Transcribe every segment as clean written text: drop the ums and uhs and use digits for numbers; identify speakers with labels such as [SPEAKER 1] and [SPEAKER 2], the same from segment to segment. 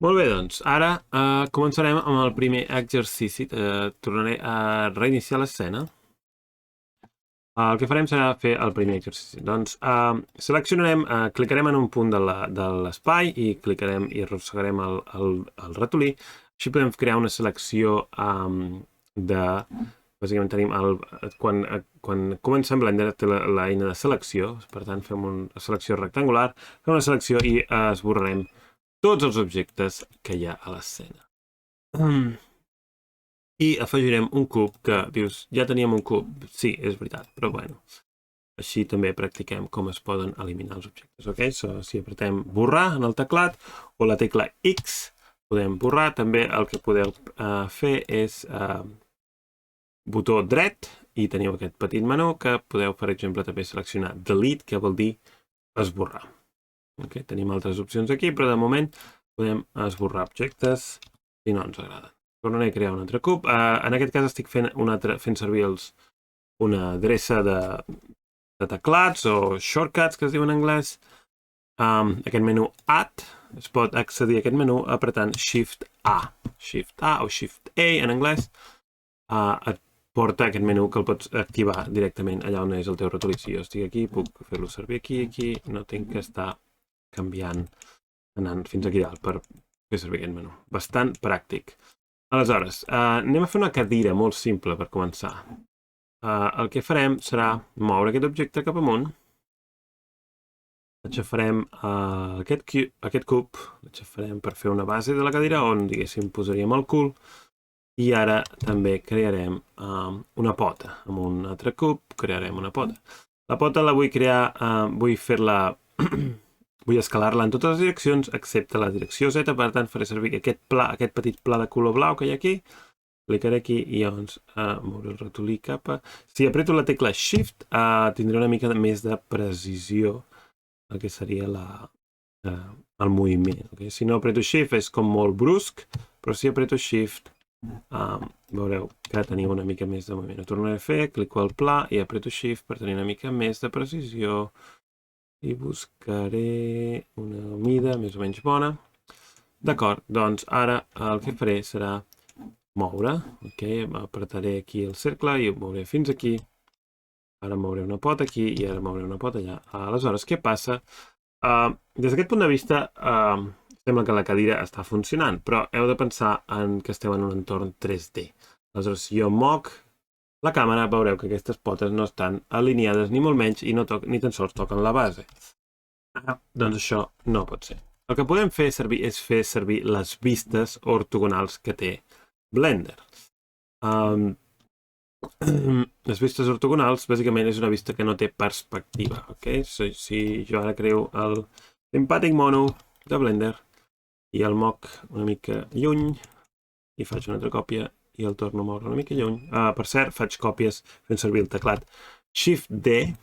[SPEAKER 1] Molt bé, doncs, ara començarem amb el primer exercici. Tornaré a reiniciar l'escena. El que farem serà fer el primer exercici. Doncs seleccionarem, clicarem en un punt de l'espai i clicarem i arrossegarem el ratolí. Així podem crear una selecció de... Bàsicament tenim quan comencem Blender té l'eina de selecció, per tant fem una selecció rectangular, fem una selecció i esborrarem tots els objectes que hi ha a l'escena. I afegirem un cub que dius, ja teníem un cub. Sí, és veritat, però bueno. Així també practiquem com es poden eliminar els objectes. Ok? Si apretem borrar en el teclat o la tecla X podem borrar. També el que podeu fer és botó dret i teniu aquest petit menú que podeu, per exemple, també seleccionar delete, que vol dir esborrar. Okay? Tenim altres opcions aquí, però de moment podem esborrar objectes si no ens agraden. Tornaré a crear un altre cub. En aquest cas estic fent servir una adreça de teclats o shortcuts, que es diu en anglès. Aquest menú Add, es pot accedir a aquest menú apretant Shift-A. Shift-A o Shift-A en anglès. Et porta aquest menú que el pots activar directament allà on és el teu ratolí. Si jo estic aquí, puc fer-lo servir aquí, no tinc que estar canviant, anant fins aquí dalt per fer servir aquest menú. Bastant pràctic. Aleshores, anem a fer una cadira molt simple per començar. El que farem serà moure aquest objecte cap amunt. Aixafarem aquest cub, l'aixafarem per fer una base de la cadira on, diguéssim, posaríem el cul. I ara també crearem una pota. Amb un altre cub crearem una pota. La pota la vull crear, vull fer-la... Vull escalar-la en totes les direccions, excepte la direcció Z, per tant faré servir aquest petit pla de color blau que hi ha aquí. Clicaré aquí i llavors moure el ratolí cap a... Si apreto la tecla Shift, tindré una mica més de precisió el que seria el moviment. Okay? Si no apreto Shift és com molt brusc, però si apreto Shift veureu que teniu una mica més de moviment. Ho tornaré a fer, clico al pla i apreto Shift per tenir una mica més de precisió. I buscaré una mida més o menys bona. D'acord, doncs ara el que faré serà moure. Apretaré aquí el cercle i ho mouré fins aquí. Ara mouré una pota aquí i ara mouré una pota allà. Aleshores, què passa? Des d'aquest punt de vista, sembla que la cadira està funcionant, però heu de pensar que esteu en un entorn 3D. Aleshores, si jo moc la càmera, veureu que aquestes potes no estan alineades ni molt menys i ni tan sols toquen la base. Doncs això no pot ser. El que podem fer servir és fer servir les vistes ortogonals que té Blender. Les vistes ortogonals, bàsicament, és una vista que no té perspectiva. Si jo ara creo el simpàtic mono de Blender i el moc una mica lluny i faig una altra còpia i el torno a moure una mica lluny. Per cert, faig còpies fent servir el teclat Shift-D,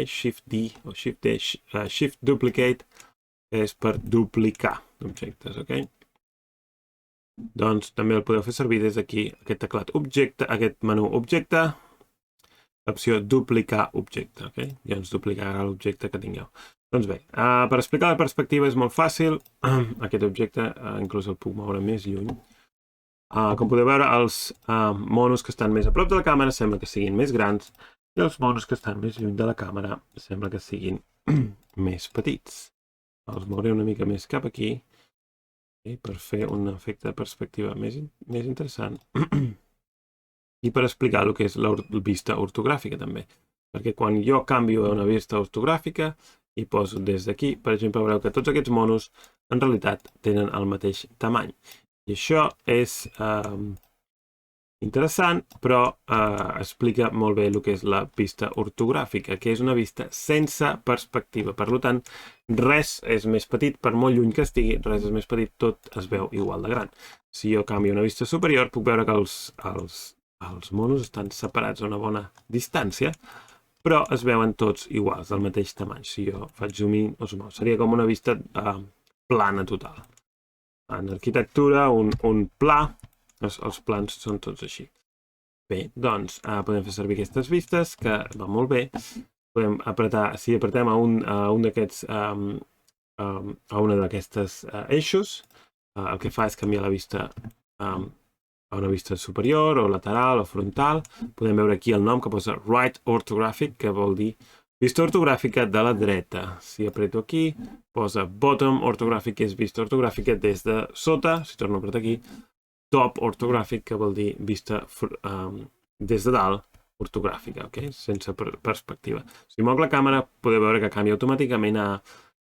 [SPEAKER 1] Shift-D o Shift-D, Shift-Duplicate, que és per duplicar objectes. Doncs també el podeu fer servir des d'aquí, aquest teclat objecte, aquest menú objecte, l'opció duplicar objecte. Ja ens duplicarà l'objecte que tingueu. Doncs bé, per explicar la perspectiva és molt fàcil. Aquest objecte inclús el puc moure més lluny. Com podeu veure, els monos que estan més a prop de la càmera sembla que siguin més grans i els monos que estan més lluny de la càmera sembla que siguin més petits. Els mouré una mica més cap aquí per fer un efecte de perspectiva més interessant i per explicar el que és la vista ortogràfica també. Perquè quan jo canvio a una vista ortogràfica i poso des d'aquí, per exemple, veureu que tots aquests monos en realitat tenen el mateix tamany. I això és interessant, però explica molt bé el que és la vista ortogràfica, que és una vista sense perspectiva. Per tant, res és més petit, per molt lluny que estigui, res és més petit, tot es veu igual de gran. Si jo canvio a una vista superior, puc veure que els monos estan separats a una bona distància, però es veuen tots iguals, del mateix tamany. Si jo faig zoom in o zoom out, seria com una vista plana total. En arquitectura, un pla, els plans són tots així. Bé, doncs podem fer servir aquestes vistes, que va molt bé. Podem apretar, si apretem a un d'aquests, a una d'aquestes eixos, el que fa és canviar la vista a una vista superior o lateral o frontal. Podem veure aquí el nom que posa Right Orthographic, que vol dir vista ortogràfica de la dreta. Si apreto aquí, posa Bottom Orthographic, que és vista ortogràfica des de sota. Si torno a apretar aquí, Top Orthographic, que vol dir vista des de dalt ortogràfica, ok? Sense perspectiva. Si moc la càmera, podeu veure que canvia automàticament a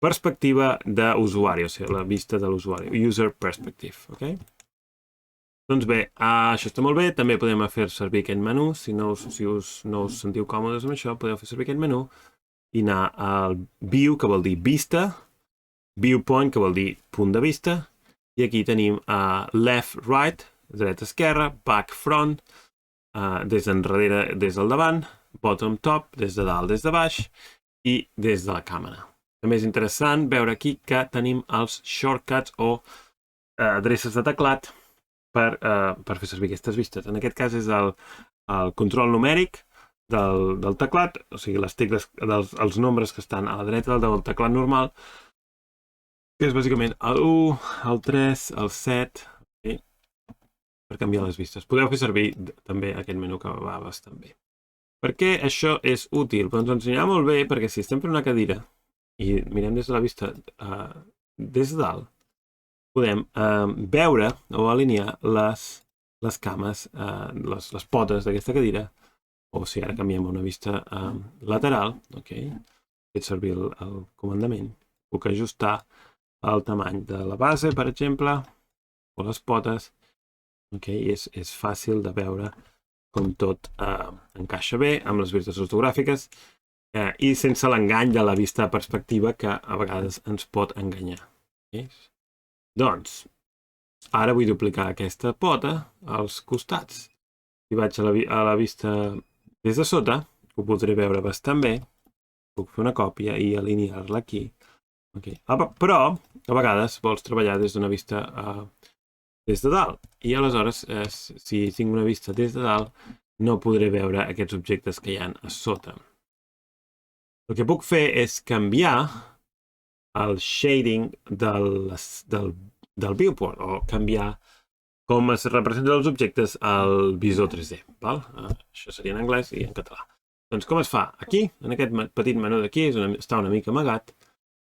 [SPEAKER 1] perspectiva d'usuari, o sigui, la vista de l'usuari, User Perspective, ok? Doncs bé, això està molt bé, també podem fer servir aquest menú, si no us sentiu còmodes amb això, podeu fer servir aquest menú i anar al View, que vol dir vista, Viewpoint, que vol dir punt de vista, i aquí tenim Left, Right, dreta, esquerra, Back, Front, des d'enrere, des del davant, Bottom, Top, des de dalt, des de baix, i des de la càmera. També és interessant veure aquí que tenim els shortcuts o adreces de teclat per fer servir aquestes vistes. En aquest cas és el control numèric del teclat, o sigui, les tecles, els nombres que estan a la dreta del teclat normal, que és bàsicament el 1, el 3, el 7, per canviar les vistes. Podeu fer servir també aquest menú que va bastant bé. Per què això és útil? Doncs ens anirà molt bé perquè si estem fent una cadira i mirem des de la vista des de dalt, podem veure o alinear les cames, les potes d'aquesta cadira, o si ara canviem a una vista lateral, fet servir el comandament, puc ajustar el tamany de la base, per exemple, o les potes, i és fàcil de veure com tot encaixa bé amb les vistes ortogràfiques i sense l'engany de la vista de perspectiva que a vegades ens pot enganyar. Doncs, ara vull duplicar aquesta pota als costats. Si vaig a la vista des de sota, ho podré veure bastant bé. Puc fer una còpia i alinear-la aquí. Però, a vegades, vols treballar des d'una vista des de dalt. I aleshores, si tinc una vista des de dalt, no podré veure aquests objectes que hi ha a sota. El que puc fer és canviar el shading del viewport, o canviar com es representen els objectes al visor 3D. Això seria en anglès i en català. Doncs com es fa? Aquí, en aquest petit menú d'aquí, està una mica amagat.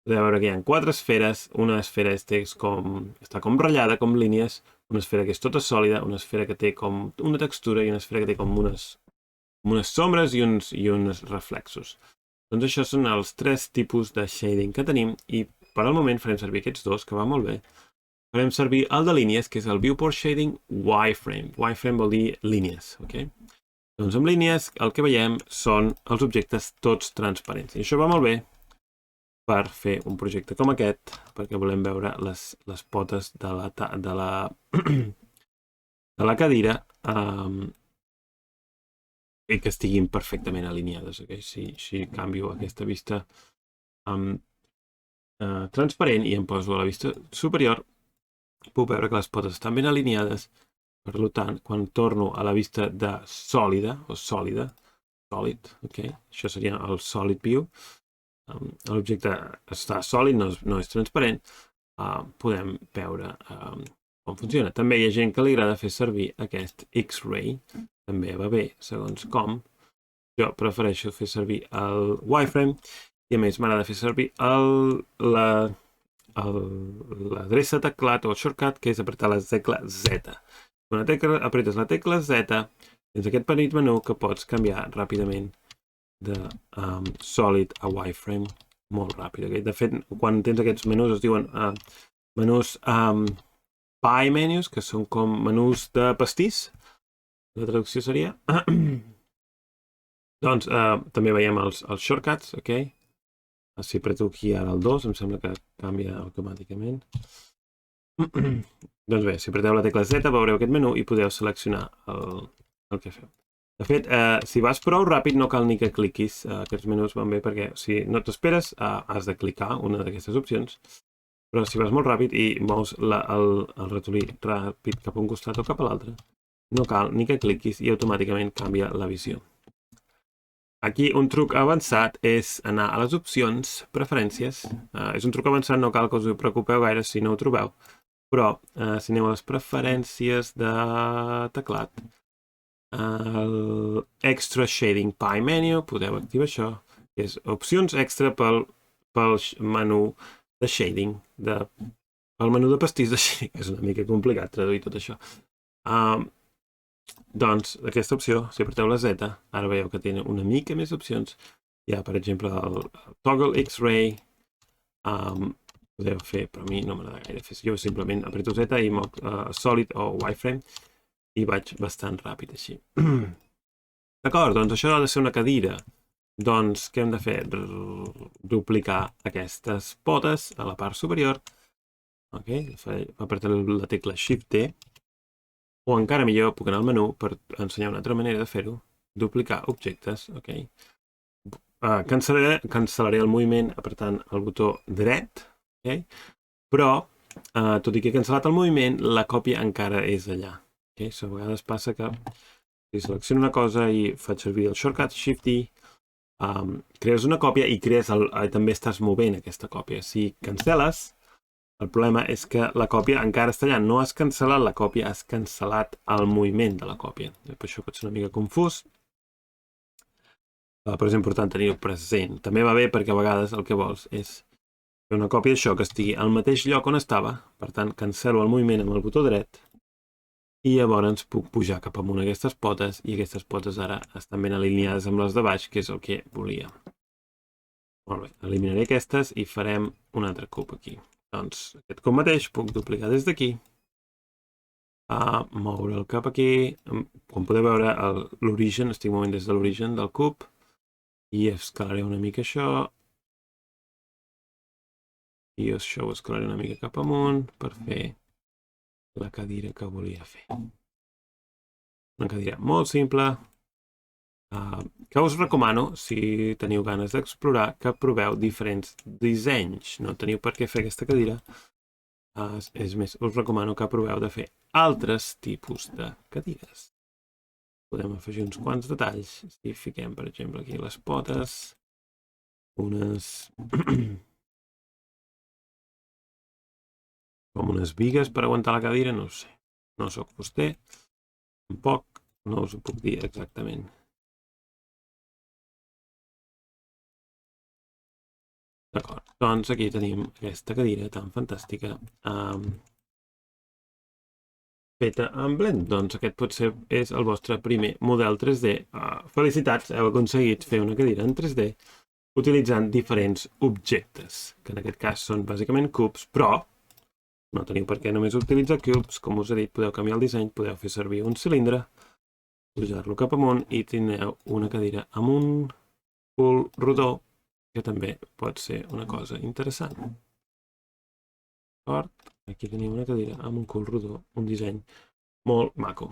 [SPEAKER 1] Podeu veure que hi ha 4 esferes. Una esfera està com ratllada, com línies. Una esfera que és tota sòlida, una esfera que té com una textura i una esfera que té com unes sombres i uns reflexos. Doncs això són els 3 tipus de shading que tenim i per al moment farem servir aquests dos, que va molt bé. Farem servir el de línies, que és el Viewport Shading Wireframe. Wireframe vol dir línies, Doncs amb línies el que veiem són els objectes tots transparents. I això va molt bé per fer un projecte com aquest, perquè volem veure les potes de la cadira i que estiguin perfectament alineades. Si canvio aquesta vista transparent i em poso a la vista superior, puc veure que les potes estan ben alineades. Per tant, quan torno a la vista de sòlida, o sòlida, això seria el Solid View, l'objecte està sòlid, no és transparent, podem veure com funciona. També hi ha gent que li agrada fer servir aquest X-Ray, també va bé, segons com. Jo prefereixo fer servir el wireframe i a més m'agrada fer servir l'adreça teclat o shortcut, que és apretar la tecla Z. Quan apretes la tecla Z, tens aquest petit menú que pots canviar ràpidament de Solid a Wireframe molt ràpid. De fet, quan tens aquests menús es diuen menús pie menus, que són com menús de pastís. La traducció seria. Doncs també veiem els shortcuts, Si apreto aquí ara el 2, em sembla que canvia automàticament. Doncs bé, si apreteu la tecla Z veureu aquest menú i podeu seleccionar el que feu. De fet, si vas prou ràpid no cal ni que cliquis. Aquests menús van bé perquè si no t'esperes has de clicar una d'aquestes opcions. Però si vas molt ràpid i mous el ratolí ràpid cap a un costat o cap a l'altre, no cal ni que cliquis i automàticament canvia la visió. Aquí un truc avançat és anar a les opcions, preferències. És un truc avançat, no cal que us preocupeu gaire si no ho trobeu. Però si aneu a les preferències de teclat, el Extra Shading Pie Menu, podeu activar això, que és opcions extra pel menú de shading, pel menú de pastís de shading, és una mica complicat traduir tot això. Doncs aquesta opció, si apreteu la Z, ara veieu que té una mica més opcions. Hi ha, per exemple, el Toggle X-Ray, podeu fer, però a mi no m'agrada gaire fer. Jo simplement apreto Z i moc Solid o Wireframe i vaig bastant ràpid així. D'acord, doncs això ha de ser una cadira. Doncs què hem de fer? Duplicar aquestes potes a la part superior. Ok, apretar la tecla Shift-T. O encara millor, puc anar al menú per ensenyar una altra manera de fer-ho. Duplicar objectes, ok. Cancel·laré el moviment apretant el botó dret, ok? Però, tot i que he cancel·lat el moviment, la còpia encara és allà. Okay? A vegades passa que si selecciono una cosa i faig servir el shortcut Shift-I, crees una còpia i també estàs movent aquesta còpia. Si cancel·les, el problema és que la còpia encara està allà. No has cancel·lat la còpia, has cancel·lat el moviment de la còpia. Per això pot ser una mica confús. Però és important tenir-ho present. També va bé perquè a vegades el que vols és fer una còpia d'això que estigui al mateix lloc on estava. Per tant, cancel·lo el moviment amb el botó dret i llavors puc pujar cap amunt aquestes potes i aquestes potes ara estan ben alineades amb les de baix, que és el que volia. Molt bé, eliminaré aquestes i farem un altre cub aquí. Doncs aquest cub mateix puc duplicar des d'aquí, moure'l cap aquí. Com podeu veure, l'origen, estic movent des de l'origen del cub i escalaré una mica això i això ho escalaré una mica cap amunt per fer la cadira que volia fer. Una cadira molt simple, que us recomano, si teniu ganes d'explorar, que proveu diferents dissenys. No teniu per què fer aquesta cadira. És més, us recomano que proveu de fer altres tipus de cadires. Podem afegir uns quants detalls. Si fiquem, per exemple, aquí les potes, com unes bigues per aguantar la cadira, no ho sé. No sóc fuster, tampoc, no us ho puc dir exactament. D'acord, doncs aquí tenim aquesta cadira tan fantàstica feta en Blend. Doncs aquest potser és el vostre primer model 3D. Felicitats, heu aconseguit fer una cadira en 3D utilitzant diferents objectes, que en aquest cas són bàsicament cubs, però no teniu per què només utilitzar cubes. Com us he dit, podeu canviar el disseny, podeu fer servir un cilindre, pujar-lo cap amunt i tindreu una cadira amb un cul rodó, que també pot ser una cosa interessant. D'acord? Aquí tenim una cadira amb un cul rodó, un disseny molt maco.